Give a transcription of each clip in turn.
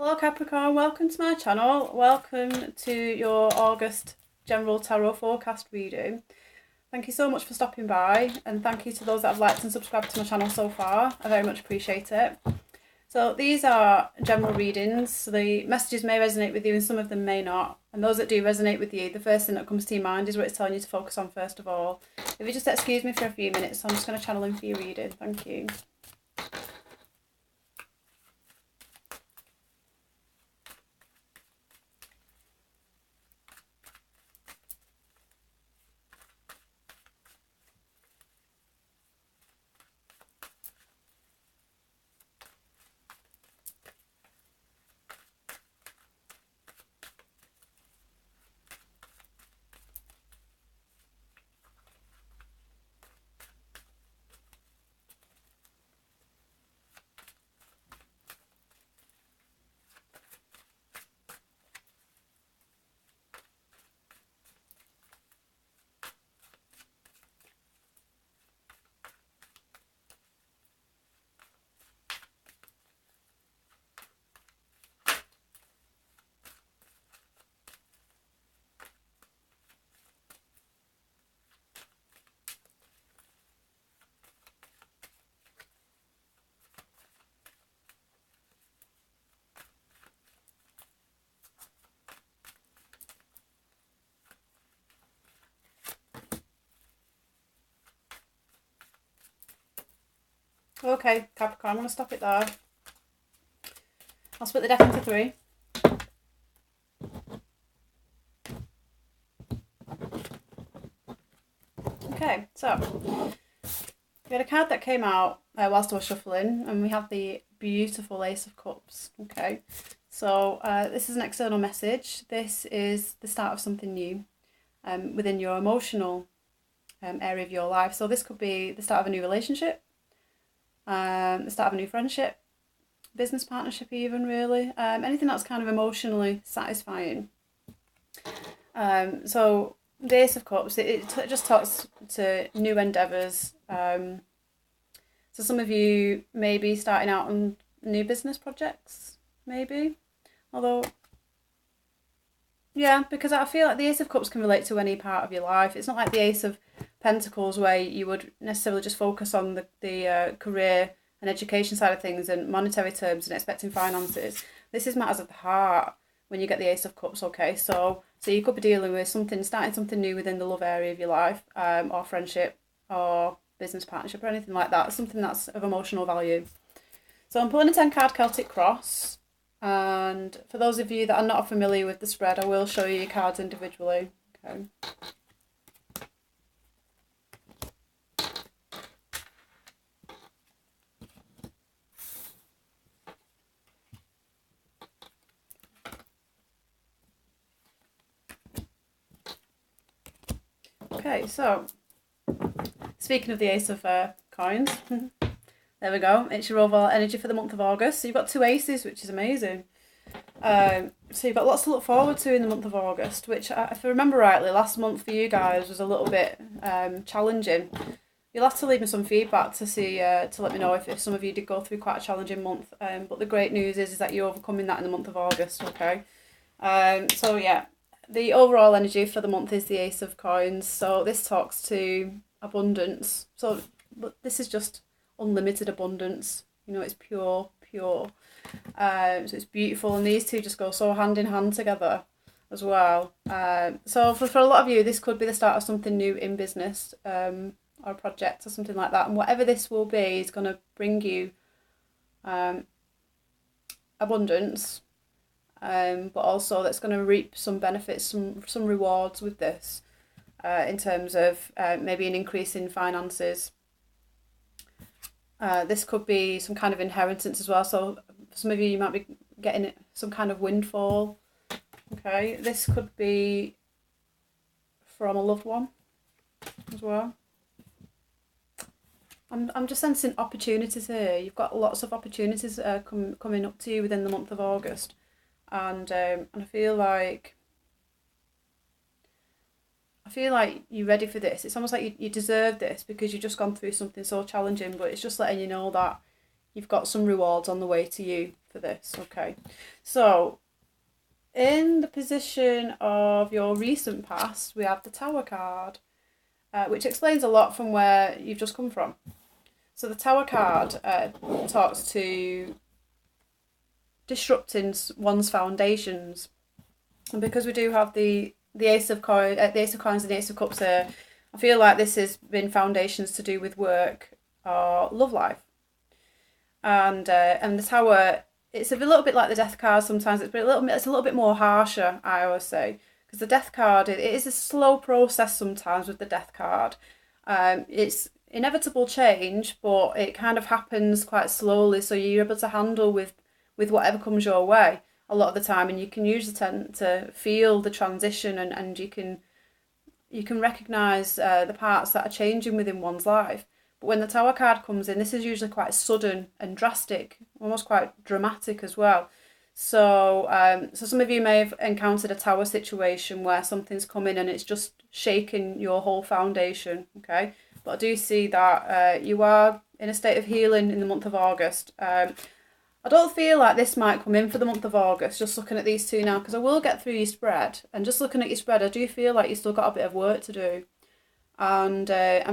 Hello Capricorn, welcome to my channel. Welcome to your August general tarot forecast reading. Thank you so much for stopping by, and thank you to those that have liked and subscribed to my channel so far. I very much appreciate it. So these are general readings, so the messages may resonate with you and some of them may not. And those that do resonate with you, the first thing that comes to your mind is what it's telling you to focus on first of all. If you just excuse me for a few minutes, I'm just going to channel in for your reading. Thank you. Okay, Capricorn, I'm going to stop it there. I'll split the deck into three. Okay, so we had a card that came out whilst I was shuffling, and we have the beautiful Ace of Cups. Okay, so this is an external message. This is the start of something new within your emotional area of your life. So this could be the start of a new relationship, the start of a new friendship, business partnership even, really. Anything that's kind of emotionally satisfying. So the Ace of Cups, it just talks to new endeavours. So some of you may be starting out on new business projects, maybe. Although, yeah, because I feel like the Ace of Cups can relate to any part of your life. It's not like the Ace of Pentacles where you would necessarily just focus on the career and education side of things and monetary terms and expecting finances. This is matters of the heart when you get the Ace of Cups, okay? So you could be dealing with starting something new within the love area of your life, or friendship, or business partnership, or anything like that. Something that's of emotional value. So I'm pulling a 10-card Celtic Cross. And for those of you that are not familiar with the spread, I will show you your cards individually. Okay. Okay, so speaking of the Ace of Coins, there we go. It's your overall energy for the month of August. So you've got two aces, which is amazing. So you've got lots to look forward to in the month of August, which, if I remember rightly, last month for you guys was a little bit challenging. You'll have to leave me some feedback to see to let me know if some of you did go through quite a challenging month. But the great news is that you're overcoming that in the month of August, okay? So yeah, the overall energy for the month is the Ace of Coins. So this talks to abundance. So but this is just unlimited abundance. You know, it's pure. So it's beautiful, and these two just go so hand in hand together as well. So for a lot of you, this could be the start of something new in business, or a project or something like that. And whatever this will be is going to bring you abundance, but also that's going to reap some benefits, some rewards with this, in terms of maybe an increase in finances. This could be some kind of inheritance as well. So some of you might be getting some kind of windfall. Okay, this could be from a loved one as well. I'm just sensing opportunities here. You've got lots of opportunities coming up to you within the month of August, and I feel like you're ready for this. It's almost like you deserve this because you've just gone through something so challenging, but it's just letting you know that you've got some rewards on the way to you for this. Okay, so in the position of your recent past, we have the Tower card, which explains a lot from where you've just come from. So the Tower card talks to disrupting one's foundations, and because we do have the Ace of Coins, and the Ace of Cups here, I feel like this has been foundations to do with work or love life, and the Tower. It's a little bit like the Death card sometimes. It's a little bit more harsher, I always say, because the Death card, it is a slow process sometimes with the Death card. It's inevitable change, but it kind of happens quite slowly, so you're able to handle with whatever comes your way a lot of the time, and you can usually tend to feel the transition, and you can recognise the parts that are changing within one's life. But when the Tower card comes in, this is usually quite sudden and drastic, almost quite dramatic as well. So some of you may have encountered a Tower situation where something's come in and it's just shaken your whole foundation, okay? But I do see that you are in a state of healing in the month of August. I don't feel like this might come in for the month of August, just looking at these two now, because I will get through your spread. And just looking at your spread, I do feel like you've still got a bit of work to do. And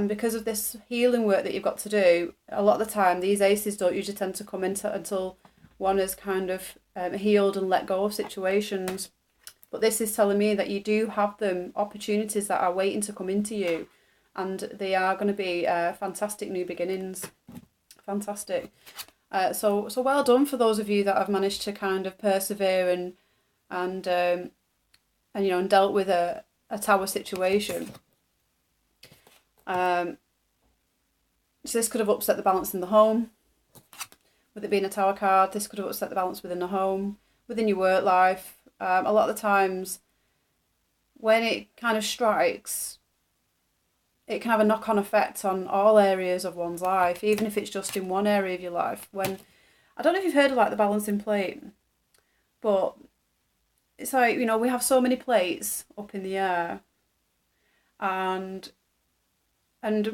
because of this healing work that you've got to do, a lot of the time these aces don't usually tend to come into until one is kind of healed and let go of situations. But this is telling me that you do have them opportunities that are waiting to come into you, and they are going to be fantastic new beginnings. Fantastic. So well done for those of you that have managed to kind of persevere and dealt with a Tower situation. So this could have upset the balance in the home. With it being a Tower card, this could have upset the balance within the home, within your work life. A lot of the times when it kind of strikes, it can have a knock-on effect on all areas of one's life, even if it's just in one area of your life. When, I don't know if you've heard of like the balancing plate, but it's like, we have so many plates up in the air, and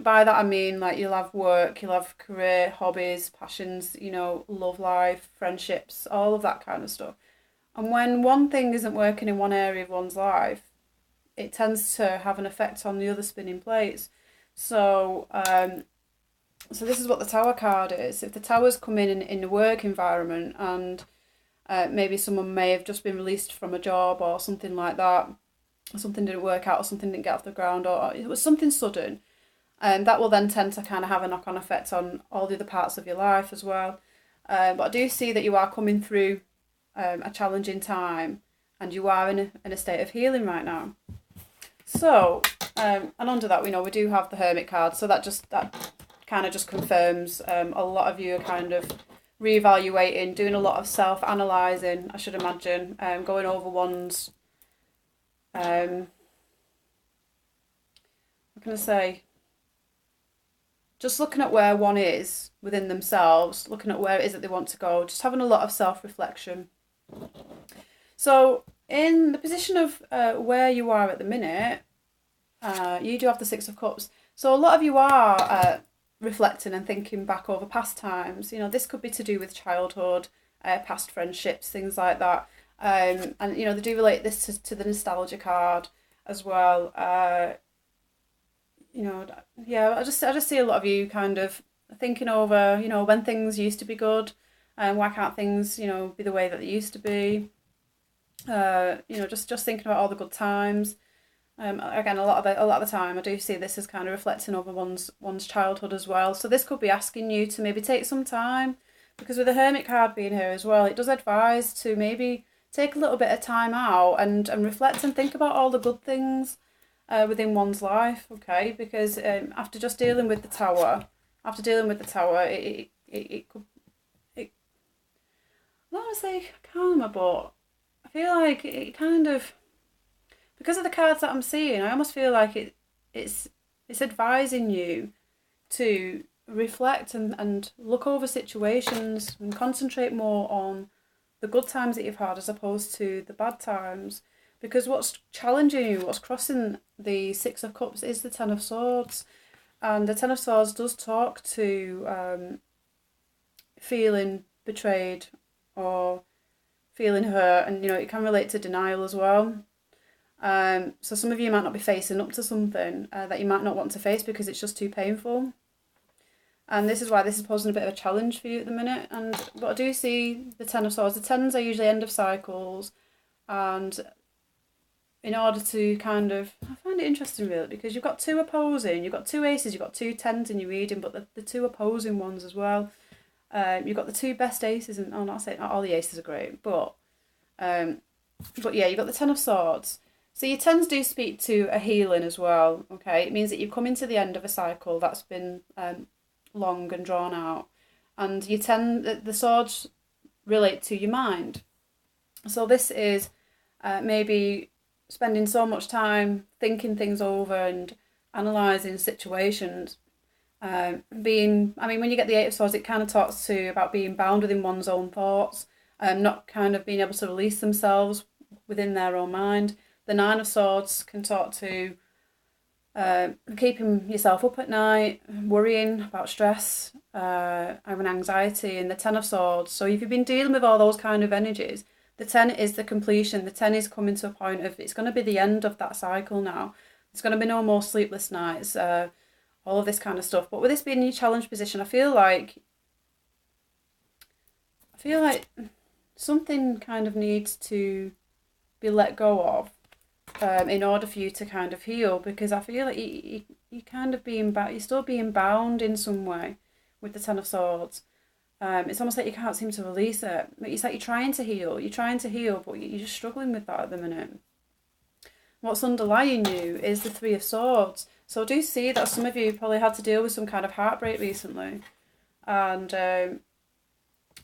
by that I mean like you'll have work, you'll have career, hobbies, passions, love life, friendships, all of that kind of stuff. And when one thing isn't working in one area of one's life, it tends to have an effect on the other spinning plates. So this is what the Tower card is. If the Towers come in the work environment, and maybe someone may have just been released from a job or something like that, or something didn't work out, or something didn't get off the ground, or it was something sudden, that will then tend to kind of have a knock-on effect on all the other parts of your life as well. But I do see that you are coming through a challenging time, and you are in a state of healing right now. So, and under that, we do have the Hermit card, so that kind of just confirms a lot of you are kind of reevaluating, doing a lot of self-analysing, I should imagine, going over one's, what can I say, just looking at where one is within themselves, looking at where it is that they want to go, just having a lot of self-reflection. So in the position of where you are at the minute, you do have the Six of Cups. So a lot of you are reflecting and thinking back over past times. This could be to do with childhood, past friendships, things like that. And they do relate this to the nostalgia card as well. I just see a lot of you kind of thinking over, when things used to be good, and why can't things, be the way that they used to be. Just thinking about all the good times. Again, a lot of the time, I do see this as kind of reflecting over one's childhood as well. So this could be asking you to maybe take some time, because with the Hermit card being here as well, it does advise to maybe take a little bit of time out and reflect and think about all the good things within one's life, okay? Because after just dealing with the Tower, it could, I don't want to say calmer, but I feel like it kind of, because of the cards that I'm seeing, I almost feel like it's advising you to reflect and look over situations and concentrate more on the good times that you've had as opposed to the bad times. Because what's challenging you, what's crossing the Six of Cups is the Ten of Swords. And the Ten of Swords does talk to feeling betrayed or feeling hurt, and it can relate to denial as well. So some of you might not be facing up to something that you might not want to face because it's just too painful. And this is why this is posing a bit of a challenge for you at the minute. But I do see the Ten of Swords. The Tens are usually end of cycles, and in order to I find it interesting really, because you've got two opposing, you've got two aces, you've got two tens in your reading, but the two opposing ones as well. You've got the two best aces, and not saying not all the aces are great, but yeah, you've got the Ten of Swords. So your tens do speak to a healing as well, okay? It means that you've come into the end of a cycle that's been long and drawn out. And the swords relate to your mind. So this is maybe spending so much time thinking things over and analysing situations. When you get the Eight of Swords, it kind of talks about being bound within one's own thoughts, not kind of being able to release themselves within their own mind. The Nine of Swords can talk to keeping yourself up at night, worrying about stress, having anxiety, and the Ten of Swords. So if you've been dealing with all those kind of energies, the 10 is the completion. The 10 is coming to a point of it's going to be the end of that cycle now. There's going to be no more sleepless nights, all of this kind of stuff. But with this being in your challenge position, I feel like something kind of needs to be let go of in order for you to kind of heal, because I feel like you're kind of you're still being bound in some way with the Ten of Swords. It's almost like you can't seem to release it. It's like you're trying to heal, but you're just struggling with that at the minute. What's underlying you is the Three of Swords. So I do see that some of you probably had to deal with some kind of heartbreak recently, and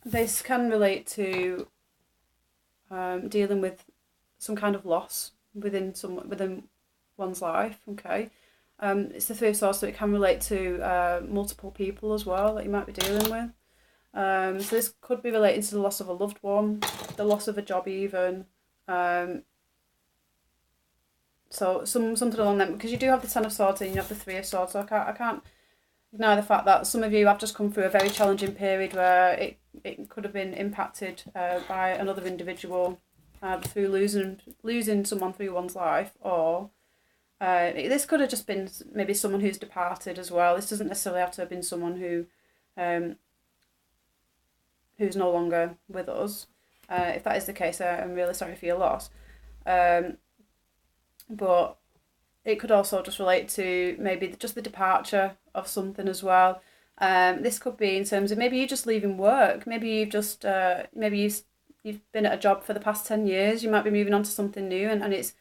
this can relate to dealing with some kind of loss within one's life. Okay, it's the Three of Swords, so it can relate to multiple people as well that you might be dealing with. So this could be relating to the loss of a loved one, the loss of a job even. So something along them, because you do have the Ten of Swords and you have the Three of Swords. So I can't ignore the fact that some of you have just come through a very challenging period where it could have been impacted by another individual, through losing someone through one's life, or this could have just been maybe someone who's departed as well. This doesn't necessarily have to have been someone who's no longer with us. If that is the case, I'm really sorry for your loss. But it could also just relate to maybe just the departure of something as well. This could be in terms of maybe you just leaving work. Maybe you've just you've been at a job for the past 10 years. You might be moving on to something new, and it's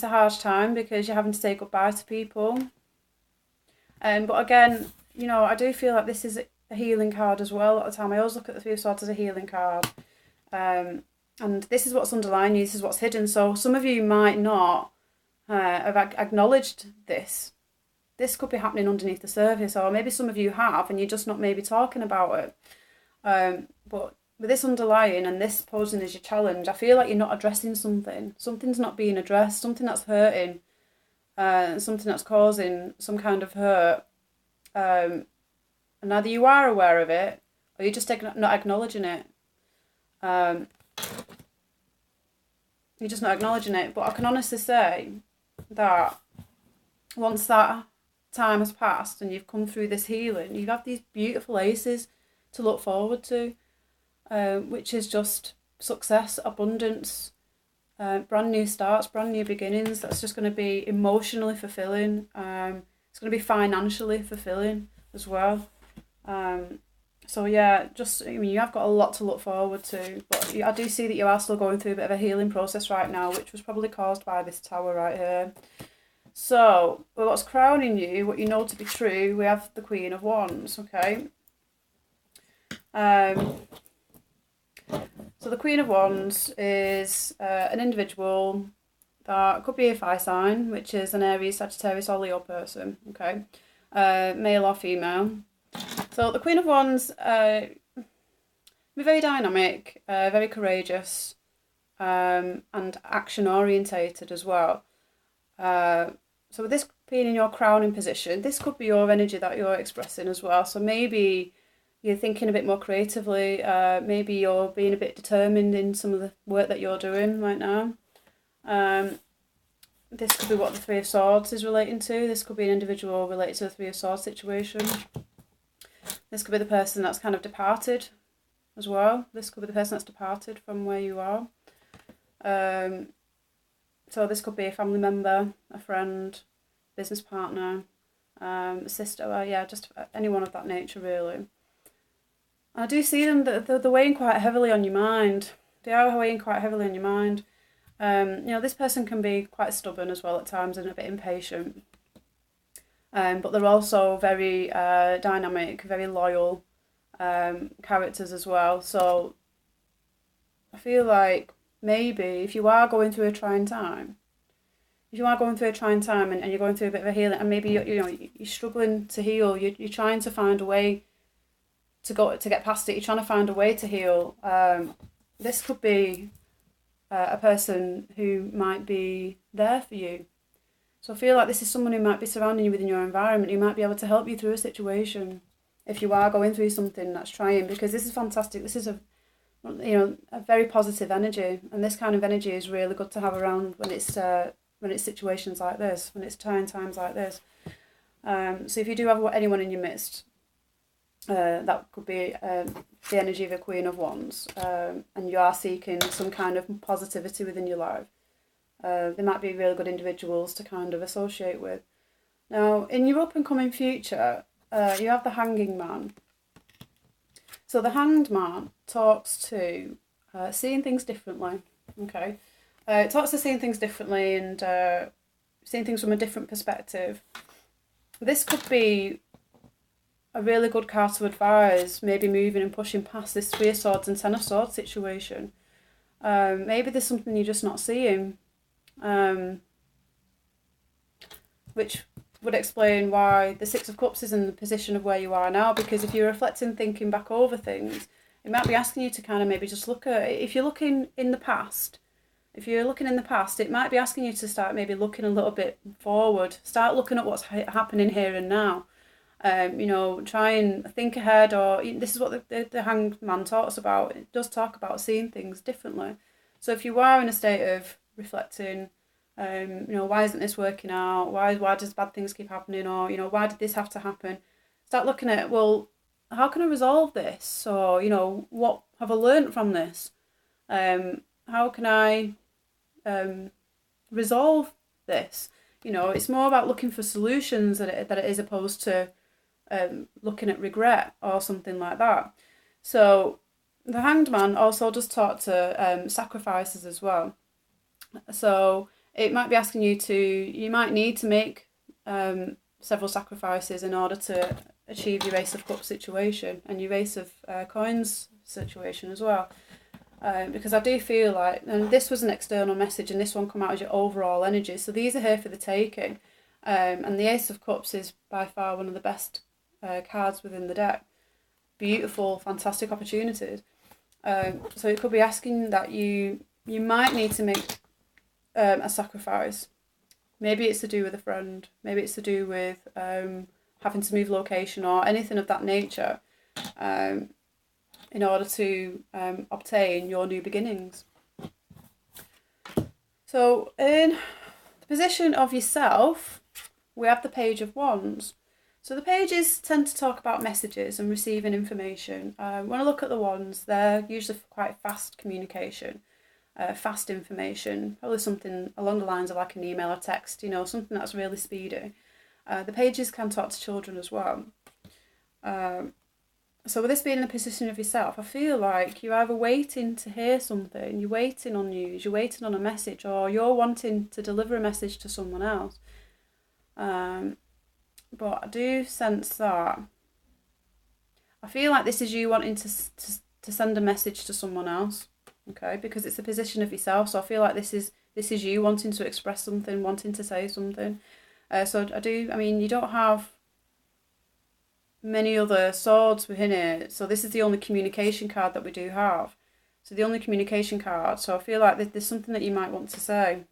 a harsh time because you're having to say goodbye to people. But again, I do feel like this is a healing card as well. At the time, I always look at the Three of Swords as a healing card. And this is what's underlying you, this is what's hidden. So some of you might not have acknowledged this. This could be happening underneath the surface, or maybe some of you have and you're just not maybe talking about it. But with this underlying and this posing as your challenge, I feel like you're not addressing something. Something's not being addressed, something that's hurting, something that's causing some kind of hurt. And either you are aware of it or you're just not acknowledging it. You're just not acknowledging it. But I can honestly say that once that time has passed and you've come through this healing, you have these beautiful aces to look forward to, which is just success, abundance, brand new starts, brand new beginnings. That's just going to be emotionally fulfilling. It's going to be financially fulfilling as well. So yeah, you have got a lot to look forward to, but I do see that you are still going through a bit of a healing process right now, which was probably caused by this Tower right here. So, but what's crowning you, what you know to be true, we have the Queen of Wands, okay? So the Queen of Wands is an individual that could be a fire sign, which is an Aries, Sagittarius or Leo person, okay? Male or female. So the Queen of Wands, be very dynamic, very courageous, and action orientated as well. So with this being in your crowning position, this could be your energy that you're expressing as well. So maybe you're thinking a bit more creatively. Maybe you're being a bit determined in some of the work that you're doing right now. This could be what the Three of Swords is relating to. This could be an individual related to the Three of Swords situation. This could be the person that's kind of departed as well. This could be the person that's departed from where you are. So this could be a family member, a friend, business partner, a sister, well, yeah, just anyone of that nature, really. I do see them that they're weighing quite heavily on your mind. They are weighing quite heavily on your mind. This person can be quite stubborn as well at times and a bit impatient. But they're also very dynamic, very loyal characters as well. So I feel like maybe if you are going through a trying time, and you're going through a bit of a healing, and maybe you're struggling to heal, you're trying to find a way to get past it. You're trying to find a way to heal. This could be a person who might be there for you. So I feel like this is someone who might be surrounding you within your environment, who might be able to help you through a situation if you are going through something that's trying, because this is fantastic. This is a very positive energy, and this kind of energy is really good to have around when it's situations like this, when it's trying times like this. So if you do have anyone in your midst, that could be the energy of a Queen of Wands, and you are seeking some kind of positivity within your life. They might be really good individuals to kind of associate with. Now, in your up and coming future, you have the Hanging Man. So the Hanged Man talks to seeing things differently. Okay, it talks to seeing things differently and seeing things from a different perspective. This could be a really good card to advise, maybe moving and pushing past this Three of Swords and Ten of Swords situation. Maybe there's something you're just not seeing, which would explain why the Six of Cups is in the position of where you are now, because if you're reflecting, thinking back over things, it might be asking you to kind of maybe just look at, if you're looking in the past, it might be asking you to start maybe looking a little bit forward, start looking at what's happening here and now. Try and think ahead, or this is what the Hanged Man talks about. It does talk about seeing things differently. So if you are in a state of reflecting, why isn't this working out? Why does bad things keep happening? Or, why did this have to happen? Start looking at, well, how can I resolve this? Or, what have I learned from this? How can I resolve this? It's more about looking for solutions that it is opposed to looking at regret or something like that. So the Hanged Man also does talk to sacrifices as well. So it might be asking you might need to make several sacrifices in order to achieve your Ace of Cups situation and your Ace of Coins situation as well. Because I do feel like, and this was an external message and this one come out as your overall energy, so these are here for the taking, and the Ace of Cups is by far one of the best cards within the deck. Beautiful, fantastic opportunities. So it could be asking that you might need to make a sacrifice. Maybe it's to do with a friend, maybe it's to do with having to move location or anything of that nature, in order to obtain your new beginnings. So in the position of yourself, we have the Page of Wands. So the pages tend to talk about messages and receiving information. When I look at the wands, they're usually quite fast communication, fast information, probably something along the lines of like an email or text, something that's really speedy. The pages can talk to children as well. So with this being in the position of yourself, I feel like you're either waiting to hear something, you're waiting on news, you're waiting on a message, or you're wanting to deliver a message to someone else. But I do sense that I feel like this is you wanting to send a message to someone else, okay? Because it's a position of yourself, so I feel like this is you wanting to express something, wanting to say something. So you don't have many other swords within it, so this is the only communication card that we do have. So the only communication card, so I feel like there's something that you might want to say.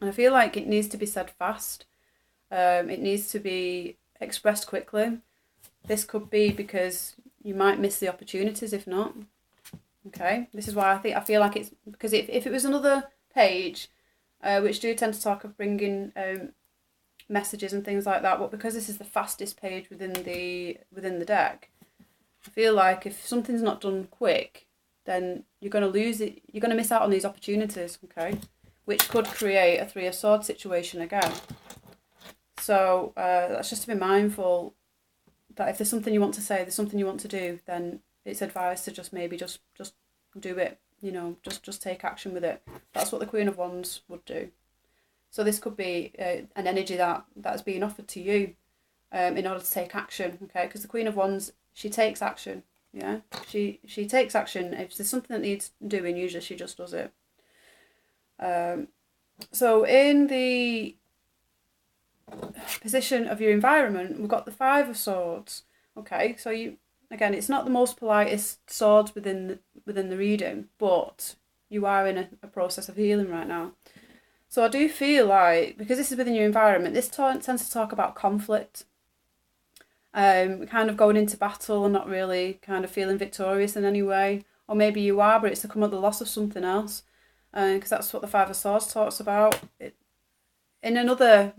And I feel like it needs to be said fast. It needs to be expressed quickly. this could be because you might miss the opportunities if not. Okay, this is why I feel like it's because if it was another page, which do tend to talk of bringing messages and things like that, but because this is the fastest page within the deck, I feel like if something's not done quick, then you're going to lose it. You're going to miss out on these opportunities. Okay, which could create a Three of Swords situation again. So that's just to be mindful that if there's something you want to say, there's something you want to do, then it's advised to just maybe just do it. You know, just take action with it. That's what the Queen of Wands would do. So this could be an energy that's being offered to you in order to take action. Okay, because the Queen of Wands, she takes action. Yeah, she takes action. If there's something that needs doing, usually she just does it. So in the position of your environment, we've got the Five of Swords. Okay, so again, it's not the most politest swords within the reading, but you are in a process of healing right now. So I do feel like, because this is within your environment, this tends to talk about conflict. Kind of going into battle and not really kind of feeling victorious in any way. Or maybe you are, but it's to come at the loss of something else. Because that's what the Five of Swords talks about. In another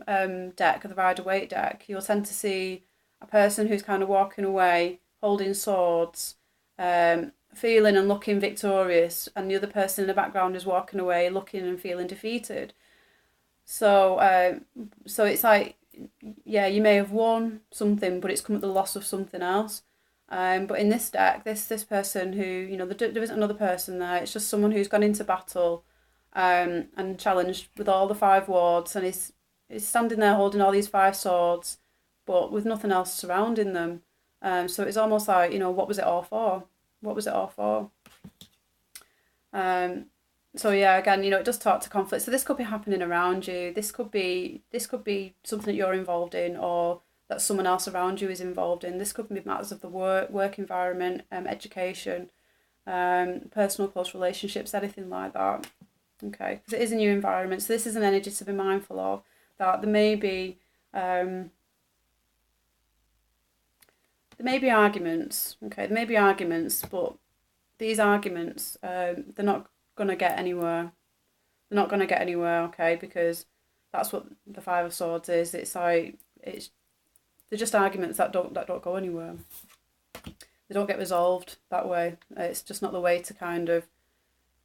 deck, the Rider-Waite deck, you'll tend to see a person who's kind of walking away, holding swords, feeling and looking victorious, and the other person in the background is walking away, looking and feeling defeated. So it's like, yeah, you may have won something, but it's come at the loss of something else. But in this deck, this person who, you know, there isn't another person there. It's just someone who's gone into battle, and challenged with all the five wards, and is standing there holding all these five swords, but with nothing else surrounding them. So it's almost like, you know, what was it all for? What was it all for? So yeah, again, you know, it does talk to conflict. So this could be happening around you. This could be something that you're involved in, or that someone else around you is involved in. This could be matters of the work environment, education, personal close relationships, anything like that. Okay, because it is in your environment. So this is an energy to be mindful of, that there may be arguments. Okay, there may be arguments, but these arguments, they're not going to get anywhere. They're not going to get anywhere, okay, because that's what the Five of Swords is. It's like, they're just arguments that don't go anywhere. They don't get resolved that way. It's just not the way to kind of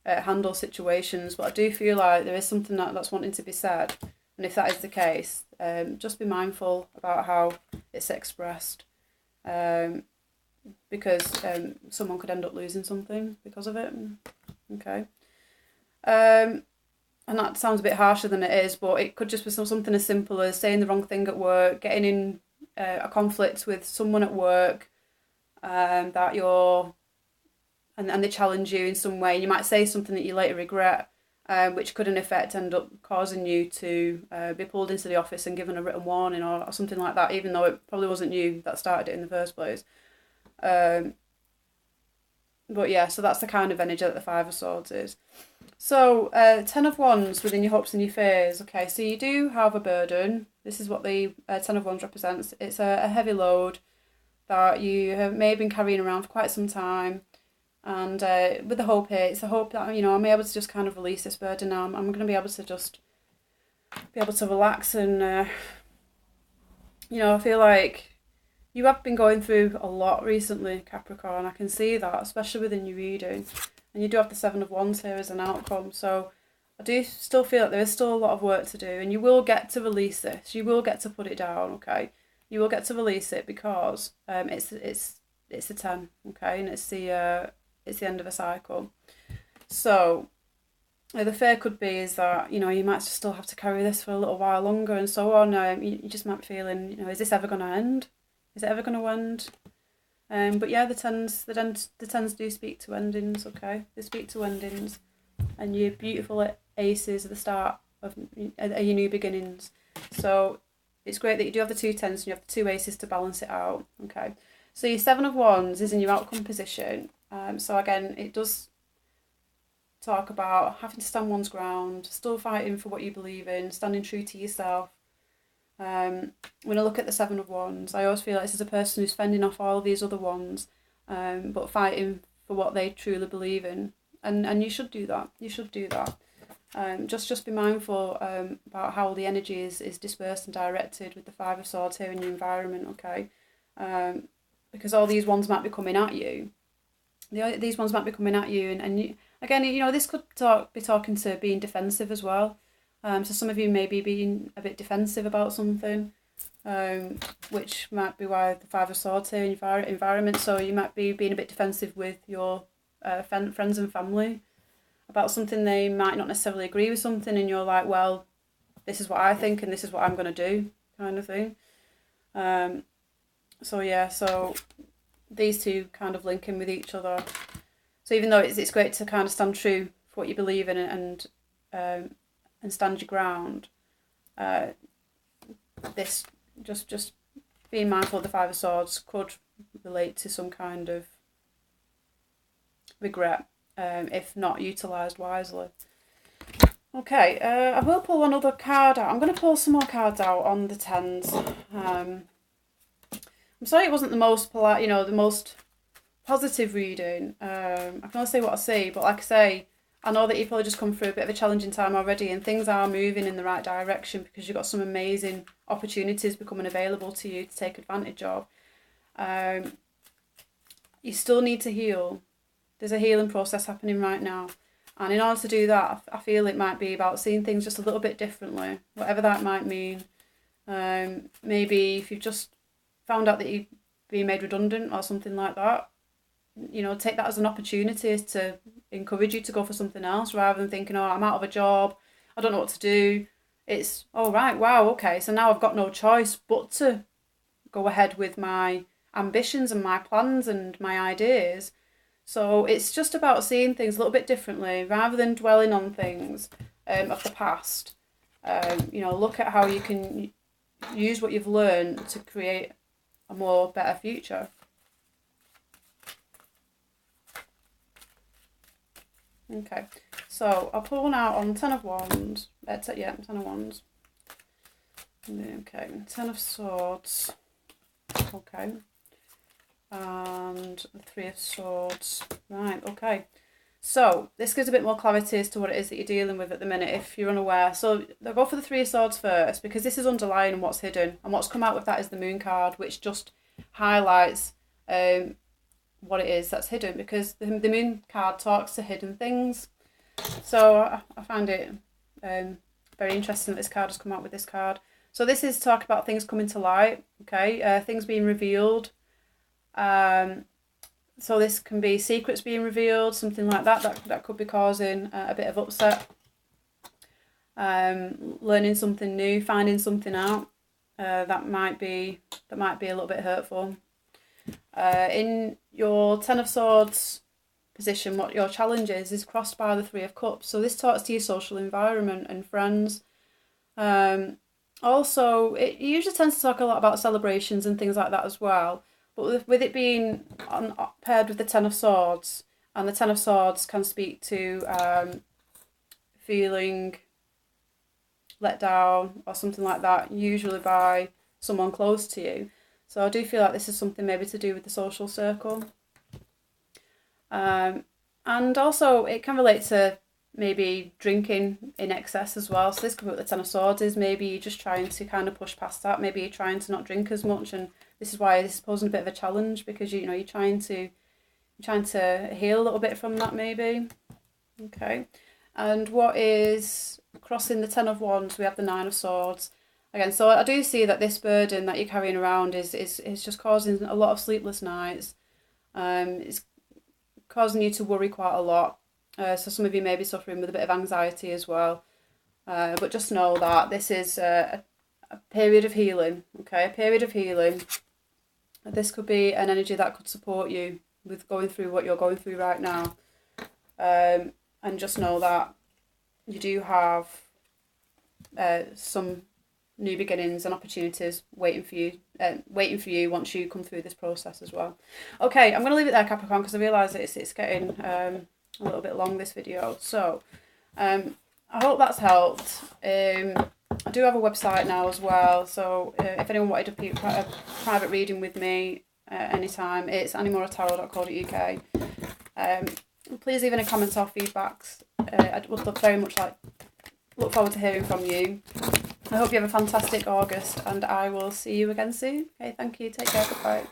handle situations. But I do feel like there is something that's wanting to be said, and if that is the case, just be mindful about how it's expressed, because someone could end up losing something because of it. Okay. And that sounds a bit harsher than it is, but it could just be something as simple as saying the wrong thing at work, getting in a conflict with someone at work, that you're, and they challenge you in some way. You might say something that you later regret, which could in effect end up causing you to be pulled into the office and given a written warning or something like that, even though it probably wasn't you that started it in the first place. But yeah, so that's the kind of energy that the Five of Swords is. So, Ten of Wands within your hopes and your fears. Okay, so you do have a burden. This is what the Ten of Wands represents. It's a heavy load that you may have been carrying around for quite some time. And with the hope here, it's a hope that, you know, I'm able to just kind of release this burden now. I'm going to be able to just be able to relax and, you know, I feel like you have been going through a lot recently, Capricorn. I can see that, especially within your reading. And you do have the Seven of Wands here as an outcome. So I do still feel like there is still a lot of work to do. And you will get to release this. You will get to put it down, okay? You will get to release it because it's the 10, okay? And it's the end of a cycle. So the fear could be is that, you know, you might still have to carry this for a little while longer and so on. You just might be feeling, you know, is this ever going to end? Is it ever going to end? But yeah, the tens do speak to endings, okay? They speak to endings. And your beautiful aces are the start of your new beginnings. So it's great that you do have the two tens and you have the two aces to balance it out, okay? So your Seven of Wands is in your outcome position. So again, it does talk about having to stand one's ground, still fighting for what you believe in, standing true to yourself. When I look at the Seven of Wands, I always feel like this is a person who's fending off all these other wands, but fighting for what they truly believe in. And you should do that. You should do that. Just be mindful about how the energy is dispersed and directed with the Five of Swords here in your environment, okay? Because all these ones might be coming at you. These ones might be coming at you, and you, again, you know, this could be talking to being defensive as well. So some of you may be being a bit defensive about something, which might be why the Five of Swords here in your environment. So you might be being a bit defensive with your friends and family about something. They might not necessarily agree with something, and you're like, well, this is what I think and this is what I'm going to do, kind of thing. So yeah, so these two kind of link in with each other. So even though it's great to kind of stand true for what you believe in and stand your ground, this just being mindful of the Five of Swords could relate to some kind of regret, if not utilised wisely. Okay, I will pull another card out. I'm going to pull some more cards out on the tens. I'm sorry it wasn't the most polite, you know, the most positive reading. I can only say what I see, but like I say, I know that you've probably just come through a bit of a challenging time already, and things are moving in the right direction because you've got some amazing opportunities becoming available to you to take advantage of. You still need to heal. There's a healing process happening right now. And in order to do that, I feel it might be about seeing things just a little bit differently, whatever that might mean. Maybe if you've just found out that you're being made redundant or something like that, you know, take that as an opportunity to encourage you to go for something else rather than thinking, oh, I'm out of a job, I don't know what to do. It's, oh, right, wow, okay, so now I've got no choice but to go ahead with my ambitions and my plans and my ideas. So it's just about seeing things a little bit differently rather than dwelling on things of the past. You know, look at how you can use what you've learned to create a more better future. Okay, so I'll pull one out on Ten of Wands. Ten of Wands. Okay, Ten of Swords. Okay. And the Three of Swords. Right, okay. So this gives a bit more clarity as to what it is that you're dealing with at the minute if you're unaware. So they'll go for the Three of Swords first because this is underlying what's hidden. And what's come out with that is the Moon card, which just highlights what it is that's hidden, because the Moon card talks to hidden things. So I find it very interesting that this card has come out with this card. So this is talk about things coming to light, okay, things being revealed. So this can be secrets being revealed, something like that could be causing a bit of upset. Learning something new, finding something out, that might be a little bit hurtful. In your Ten of Swords position, what your challenge is crossed by the Three of Cups. So this talks to your social environment and friends. Also, it usually tends to talk a lot about celebrations and things like that as well. But with it being paired with the Ten of Swords, and the Ten of Swords can speak to feeling let down or something like that, usually by someone close to you. So I do feel like this is something maybe to do with the social circle. And also it can relate to maybe drinking in excess as well. So this could be what the Ten of Swords is. Maybe you're just trying to kind of push past that. Maybe you're trying to not drink as much, and this is why this is posing a bit of a challenge, because you know you're trying to heal a little bit from that maybe. Okay. And what is crossing the Ten of Wands? We have the Nine of Swords. Again, so I do see that this burden that you're carrying around is just causing a lot of sleepless nights. It's causing you to worry quite a lot. So some of you may be suffering with a bit of anxiety as well. But just know that this is a period of healing, okay? A period of healing. This could be an energy that could support you with going through what you're going through right now. And just know that you do have some new beginnings and opportunities waiting for you once you come through this process as well. Okay, I'm going to leave it there, Capricorn, because I realise that it's getting a little bit long, this video. So I hope that's helped. I do have a website now as well, so if anyone wanted a private reading with me anytime, it's anniemoratarot.co.uk. Please leave any comments or feedbacks. I would very much look forward to hearing from you. I hope you have a fantastic August, and I will see you again soon. Okay, thank you. Take care. Goodbye.